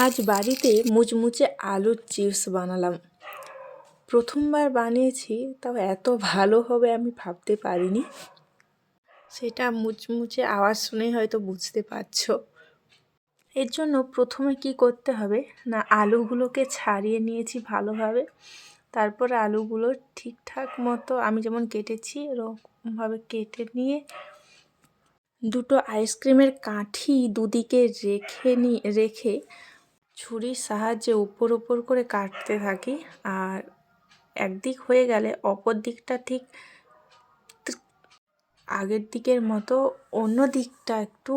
আজ বাড়িতে মুচমুচে আলুর চিপস বানালাম। প্রথমবার বানিয়েছি, তাও এত ভালো হবে আমি ভাবতে পারিনি। সেটা মুচমুচে আওয়াজ শুনেই হয়তো বুঝতে পারছো। এর জন্য প্রথমে কি করতে হবে না, আলুগুলোকে ছাড়িয়ে নিয়েছি ভালোভাবে। তারপর আলুগুলো ঠিকঠাক মতো আমি যেমন কেটেছি এরকমভাবে কেটে নিয়ে দুটো আইসক্রিমের কাঠি দুদিকে রেখে ছুরির সাহায্যে উপর করে কাটতে থাকি। আর একদিক হয়ে গেলে অপর দিকটা ঠিক আগের দিকের মতো অন্য দিকটা একটু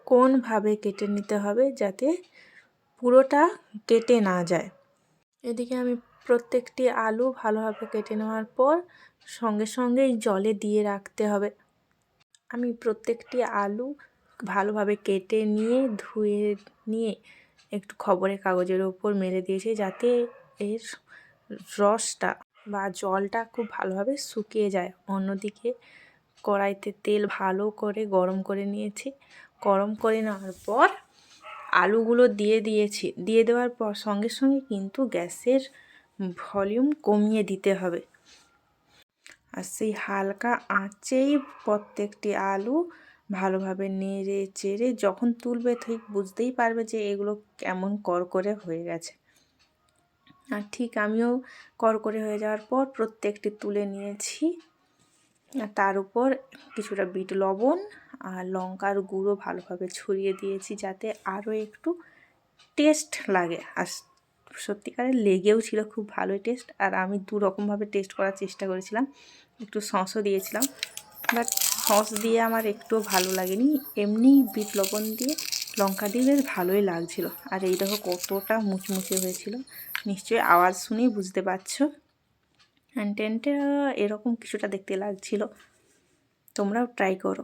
কোণভাবে কেটে নিতে হবে, যাতে পুরোটা কেটে না যায়। এদিকে আমি প্রত্যেকটি আলু ভালোভাবে কেটে নেওয়ার পর সঙ্গেই জলে দিয়ে রাখতে হবে। আমি প্রত্যেকটি আলু ভালোভাবে কেটে নিয়ে ধুয়ে নিয়ে একটু খবরের কাগজের ওপর মেলে দিয়েছি, যাতে এর রসটা বা জলটা খুব ভালোভাবে শুকিয়ে যায়। অন্যদিকে কড়াইতে তেল ভালো করে গরম করে নিয়েছি। গরম করে নেওয়ার পর আলুগুলো দিয়ে দেওয়ার পর সঙ্গে কিন্তু গ্যাসের ভলিউম কমিয়ে দিতে হবে। আর সেই হালকা আঁচেই প্রত্যেকটি আলু ভালোভাবে নেড়ে চেড়ে যখন তুলবে ঠিক বুঝতেই পারবে যে এগুলো কেমন করকরে হয়ে গেছে। আর ঠিক আমিও করকরে হয়ে যাওয়ার পর প্রত্যেকটি তুলে নিয়েছি। আর তার উপর কিছুটা বিট লবণ আর লঙ্কার গুঁড়ো ভালোভাবে ছড়িয়ে দিয়েছি, যাতে আরও একটু টেস্ট লাগে। আর সত্যিকারের লেগেও ছিল খুব ভালোই টেস্ট। আর আমি দু রকমভাবে টেস্ট করার চেষ্টা করেছিলাম, একটু সসও দিয়েছিলাম, বাট সস দিয়ে আমার একটুও ভালো লাগেনি। এমনি বিট লবণ দিয়ে লঙ্কা দিয়ে বেশ ভালোই লাগছিল। আর এই দেখো কতটা মুচমুচে হয়েছিল, নিশ্চয়ই আওয়াজ শুনেই বুঝতে পারছো। টেনটা এরকম কিছুটা দেখতে লাগছিল। তোমরাও ট্রাই করো।